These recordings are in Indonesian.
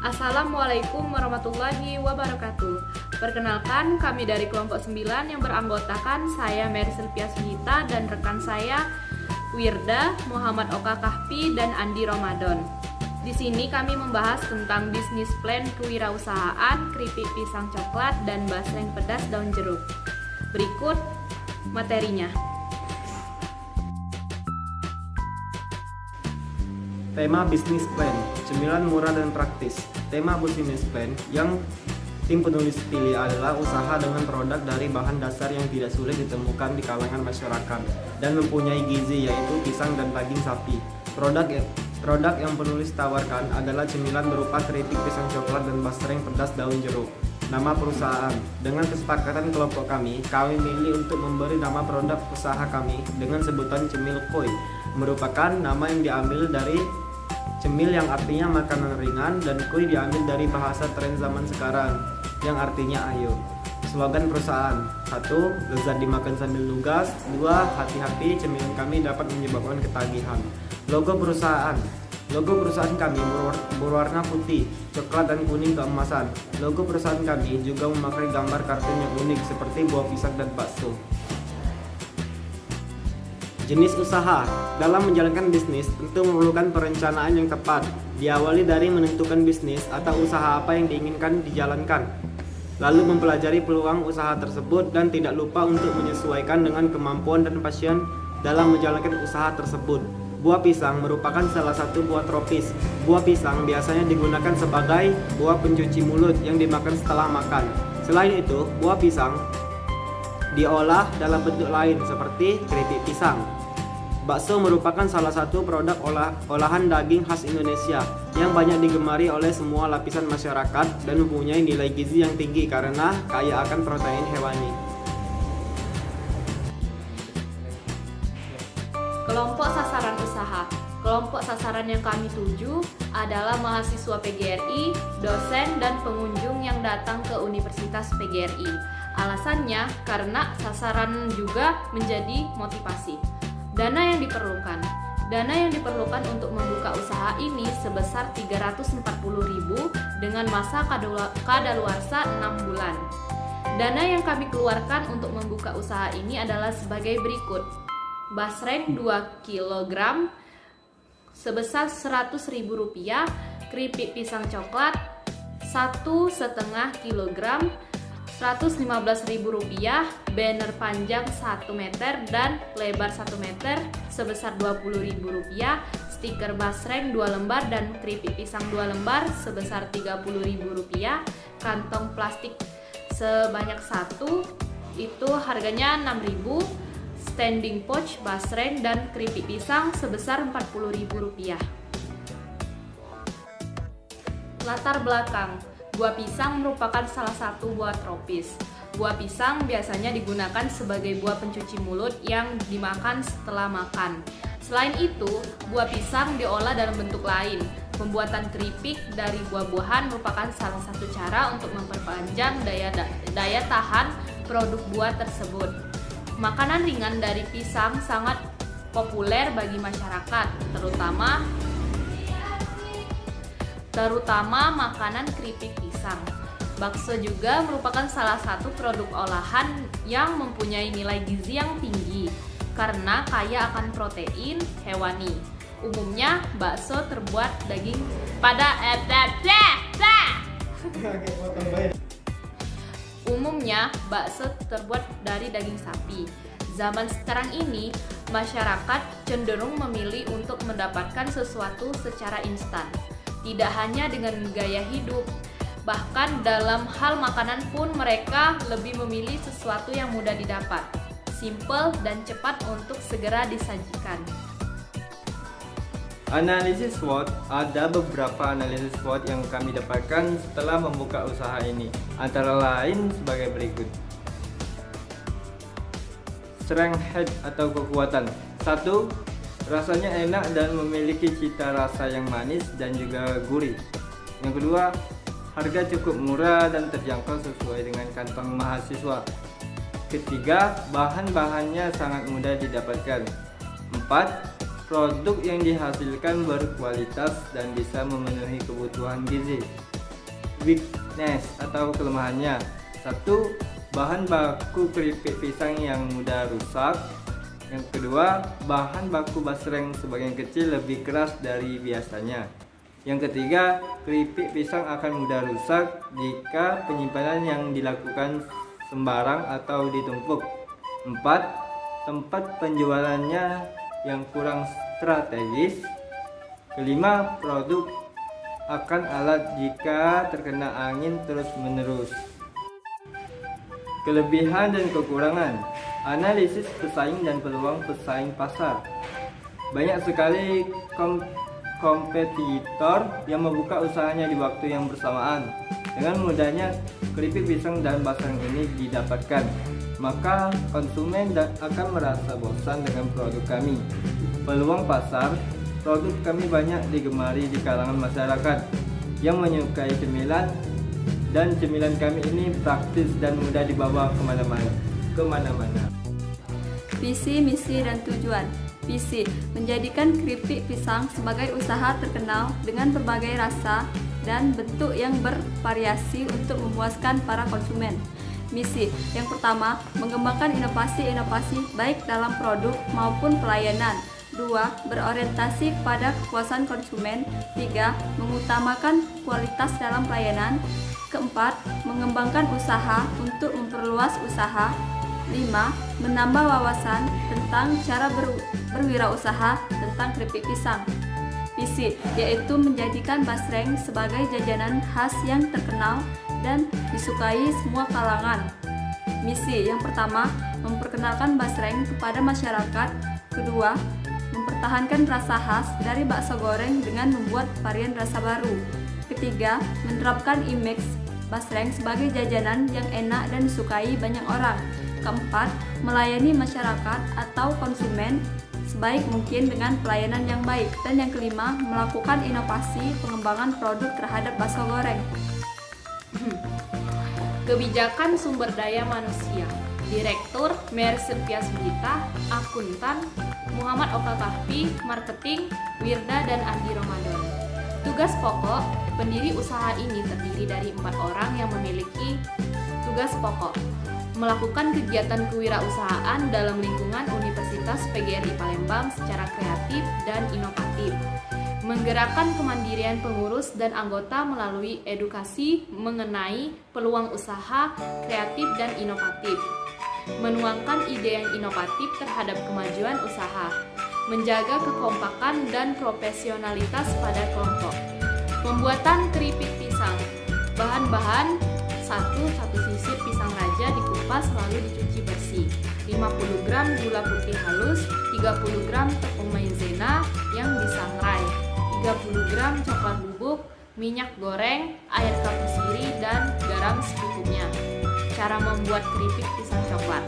Assalamualaikum warahmatullahi wabarakatuh. Perkenalkan, kami dari kelompok 9 yang beranggotakan saya Mary Sylvia Sugita dan rekan saya Wirda, Muhammad Oka Kahfi, dan Andi Ramadan. Di sini kami membahas tentang bisnis plan kewirausahaan, keripik pisang coklat, dan basreng pedas daun jeruk. Berikut materinya. Tema bisnis plan, cemilan murah dan praktis. Tema bisnis plan yang tim penulis pilih adalah usaha dengan produk dari bahan dasar yang tidak sulit ditemukan di kalangan masyarakat dan mempunyai gizi, yaitu pisang dan daging sapi. Produk yang penulis tawarkan adalah cemilan berupa keripik pisang coklat dan basreng pedas daun jeruk. Nama perusahaan, dengan kesepakatan kelompok kami milih untuk memberi nama produk usaha kami dengan sebutan Cemil Koi, merupakan nama yang diambil dari cemil yang artinya makanan ringan dan koi diambil dari bahasa tren zaman sekarang yang artinya ayo. Slogan perusahaan: 1. Lezat dimakan sambil nugas. 2. Hati-hati, cemilan kami dapat menyebabkan ketagihan. Logo perusahaan kami berwarna putih, coklat, dan kuning keemasan. Logo perusahaan kami juga memakai gambar kartun yang unik seperti buah pisang dan bakso. Jenis usaha. Dalam menjalankan bisnis tentu memerlukan perencanaan yang tepat. Diawali dari menentukan bisnis atau usaha apa yang diinginkan dijalankan, lalu mempelajari peluang usaha tersebut dan tidak lupa untuk menyesuaikan dengan kemampuan dan passion dalam menjalankan usaha tersebut. Buah pisang merupakan salah satu buah tropis. Buah pisang biasanya digunakan sebagai buah pencuci mulut yang dimakan setelah makan. Selain itu, buah pisang diolah dalam bentuk lain seperti keripik pisang. Bakso merupakan salah satu produk olahan daging khas Indonesia yang banyak digemari oleh semua lapisan masyarakat dan mempunyai nilai gizi yang tinggi karena kaya akan protein hewani. Kelompok sasaran usaha. Kelompok sasaran yang kami tuju adalah mahasiswa PGRI, dosen, dan pengunjung yang datang ke Universitas PGRI. Alasannya karena sasaran juga menjadi motivasi. Dana yang diperlukan. Dana yang diperlukan untuk membuka usaha ini sebesar 340.000 dengan masa kadaluarsa 6 bulan. Dana yang kami keluarkan untuk membuka usaha ini adalah sebagai berikut. Basreng 2 kg sebesar Rp100.000, keripik pisang coklat 1,5 kg Rp115.000, banner panjang 1 meter dan lebar 1 meter sebesar Rp20.000, stiker basreng 2 lembar dan keripik pisang 2 lembar sebesar Rp30.000, kantong plastik sebanyak 1 itu harganya Rp6.000, standing pouch basreng dan keripik pisang sebesar Rp40.000. Latar belakang. Buah pisang merupakan salah satu buah tropis. Buah pisang biasanya digunakan sebagai buah pencuci mulut yang dimakan setelah makan. Selain itu, buah pisang diolah dalam bentuk lain. Pembuatan keripik dari buah-buahan merupakan salah satu cara untuk memperpanjang daya tahan produk buah tersebut. Makanan ringan dari pisang sangat populer bagi masyarakat, terutama makanan keripik pisang. Bakso juga merupakan salah satu produk olahan yang mempunyai nilai gizi yang tinggi karena kaya akan protein hewani. Umumnya bakso terbuat daging dari daging sapi. Zaman sekarang ini, masyarakat cenderung memilih untuk mendapatkan sesuatu secara instan. Tidak hanya dengan gaya hidup, bahkan dalam hal makanan pun mereka lebih memilih sesuatu yang mudah didapat, simple dan cepat untuk segera disajikan. Analisis SWOT. Ada beberapa analisis SWOT yang kami dapatkan setelah membuka usaha ini, antara lain sebagai berikut. Strength atau kekuatan. 1. Rasanya enak dan memiliki cita rasa yang manis dan juga gurih. Yang kedua, harga cukup murah dan terjangkau sesuai dengan kantong mahasiswa. Ketiga, bahan-bahannya sangat mudah didapatkan. 4. Produk yang dihasilkan berkualitas dan bisa memenuhi kebutuhan gizi. weakness atau kelemahannya. 1. Bahan baku keripik pisang yang mudah rusak. Yang kedua, bahan baku basreng sebagian kecil lebih keras dari biasanya. Yang ketiga, keripik pisang akan mudah rusak jika penyimpanan yang dilakukan sembarang atau ditumpuk. 4. Tempat penjualannya yang kurang strategis. Kelima, produk akan alat jika terkena angin terus-menerus. Kelebihan dan kekurangan. Analisis pesaing dan peluang pesaing pasar. Banyak sekali kompetitor yang membuka usahanya di waktu yang bersamaan. Dengan mudahnya keripik pisang dan basreng ini didapatkan, maka konsumen akan merasa bosan dengan produk kami. Peluang pasar. Produk kami banyak digemari di kalangan masyarakat yang menyukai cemilan, dan cemilan kami ini praktis dan mudah dibawa kemana-mana. Visi, misi, dan tujuan. Visi, menjadikan keripik pisang sebagai usaha terkenal dengan berbagai rasa dan bentuk yang bervariasi untuk memuaskan para konsumen. Misi, yang pertama, mengembangkan inovasi-inovasi baik dalam produk maupun pelayanan. 2. Berorientasi pada kepuasan konsumen. 3. Mengutamakan kualitas dalam pelayanan. Keempat, mengembangkan usaha untuk memperluas usaha. 5. Menambah wawasan tentang cara berwirausaha tentang keripik pisang. Visi, yaitu menjadikan basreng sebagai jajanan khas yang terkenal dan disukai semua kalangan. Misi, yang pertama, memperkenalkan basreng kepada masyarakat. Kedua, mempertahankan rasa khas dari bakso goreng dengan membuat varian rasa baru. Ketiga, menerapkan image basreng sebagai jajanan yang enak dan disukai banyak orang. Keempat, melayani masyarakat atau konsumen sebaik mungkin dengan pelayanan yang baik. Dan yang kelima, melakukan inovasi pengembangan produk terhadap bakso goreng. Kebijakan sumber daya manusia. Direktur Mersepias Bita, Akuntan Muhammad Okal Kahfi, Marketing Wirda dan Andi Ramadan. Tugas pokok pendiri usaha ini terdiri dari 4 orang yang memiliki tugas pokok: melakukan kegiatan kewirausahaan dalam lingkungan Universitas PGRI Palembang secara kreatif dan inovatif, menggerakkan kemandirian pengurus dan anggota melalui edukasi mengenai peluang usaha kreatif dan inovatif, menuangkan ide yang inovatif terhadap kemajuan usaha, menjaga kekompakan dan profesionalitas pada kelompok. Pembuatan keripik pisang. Bahan-bahan: 1 sisir pisang raja dikupas lalu dicuci bersih, 50 gram gula putih halus, 30 gram tepung maizena yang disangrai, 30 gram coklat bubuk, minyak goreng, air kapur sirih, dan garam secukupnya. Cara membuat keripik pisang coklat.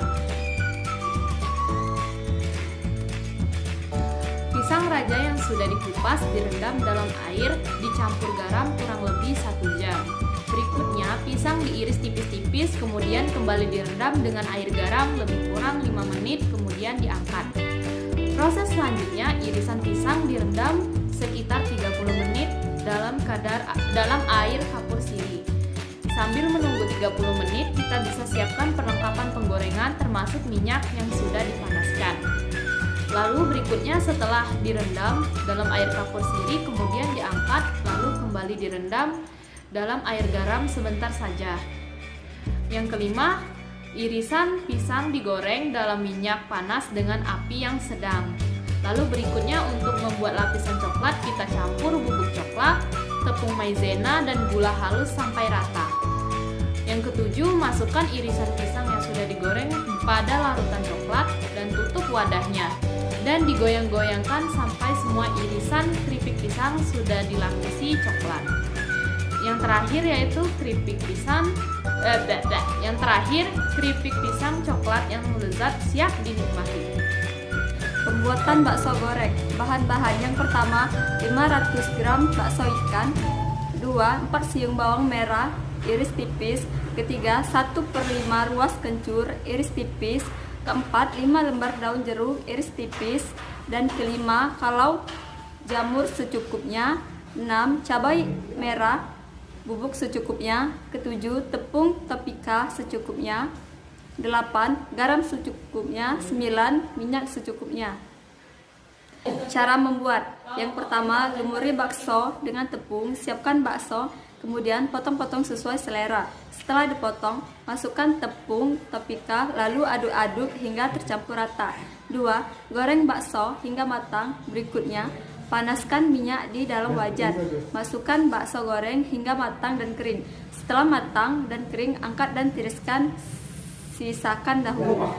Pisang raja yang sudah dikupas direndam dalam air, dicampur garam kurang lebih 1 jam. Berikutnya, pisang diiris tipis-tipis, kemudian kembali direndam dengan air garam lebih kurang 5 menit, kemudian diangkat. Proses selanjutnya, irisan pisang direndam sekitar 30 menit dalam air kapur sirih. Sambil menunggu 30 menit, kita bisa siapkan perlengkapan penggorengan termasuk minyak yang sudah dipanaskan. Lalu berikutnya, setelah direndam dalam air kapur sirih, kemudian diangkat, lalu kembali direndam dalam air garam sebentar saja. Yang kelima, irisan pisang digoreng dalam minyak panas dengan api yang sedang. Lalu berikutnya, untuk membuat lapisan coklat, kita campur bubuk coklat, tepung maizena, dan gula halus sampai rata. Yang ketujuh, masukkan irisan pisang yang sudah digoreng pada larutan coklat dan tutup wadahnya, dan digoyang-goyangkan sampai semua irisan keripik pisang sudah dilapisi coklat. Yang terakhir yaitu keripik pisang coklat yang lezat siap dinikmati. Pembuatan bakso goreng. Bahan-bahan: yang pertama, 500 gram bakso ikan. 2. 4 siung bawang merah iris tipis. Ketiga, 1/5 ruas kencur iris tipis. Keempat, 5 lembar daun jeruk iris tipis. Dan kelima, kalau jamur secukupnya. 6. Cabai merah bubuk secukupnya. Ketujuh, tepung tapioka secukupnya. 8, garam secukupnya. 9, minyak secukupnya. Cara membuat. Yang pertama, lumuri bakso dengan tepung. Siapkan bakso, kemudian potong-potong sesuai selera. Setelah dipotong, masukkan tepung tapioka, lalu aduk-aduk hingga tercampur rata. 2, goreng bakso hingga matang. Berikutnya, panaskan minyak di dalam wajan. Masukkan bakso goreng hingga matang dan kering. Setelah matang dan kering, angkat dan tiriskan. Sisakan dahulu.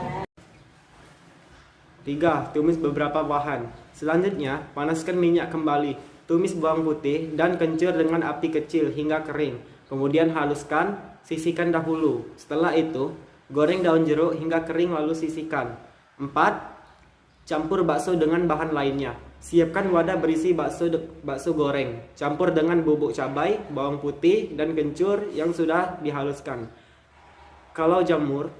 3. Tumis beberapa bahan. Selanjutnya, panaskan minyak kembali. Tumis bawang putih dan kencur dengan api kecil hingga kering. Kemudian haluskan, sisihkan dahulu. Setelah itu, goreng daun jeruk hingga kering lalu sisihkan. 4. Campur bakso dengan bahan lainnya. Siapkan wadah berisi bakso goreng. Campur dengan bubuk cabai, bawang putih, dan kencur yang sudah dihaluskan. Kalau jamur,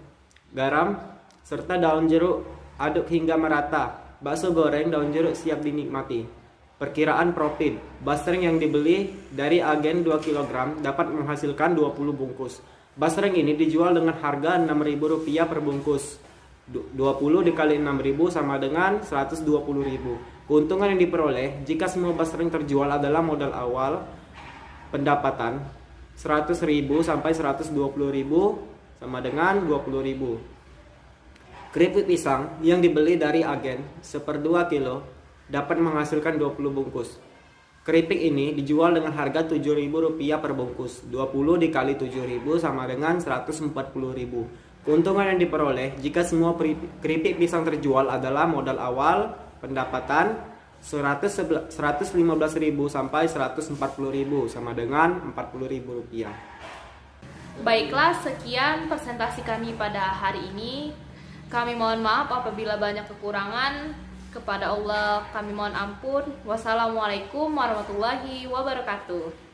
garam, serta daun jeruk aduk hingga merata. Bakso goreng daun jeruk siap dinikmati. Perkiraan profit. Basreng yang dibeli dari agen 2 kg dapat menghasilkan 20 bungkus. Basreng ini dijual dengan harga Rp6.000 per bungkus. 20 dikali 6.000 sama dengan 120.000. Keuntungan yang diperoleh jika semua basreng terjual adalah modal awal pendapatan 100.000 sampai 120.000 sama dengan 20.000. Keripik pisang yang dibeli dari agen 1/2 kilo dapat menghasilkan 20 bungkus. Keripik ini dijual dengan harga Rp7.000 per bungkus. 20 dikali 7.000 sama dengan 140.000. Keuntungan yang diperoleh jika semua keripik pisang terjual adalah modal awal pendapatan 115.000 sampai 140.000 sama dengan Rp40.000. Baiklah, sekian presentasi kami pada hari ini. Kami mohon maaf apabila banyak kekurangan. Kepada Allah kami mohon ampun. Wassalamualaikum warahmatullahi wabarakatuh.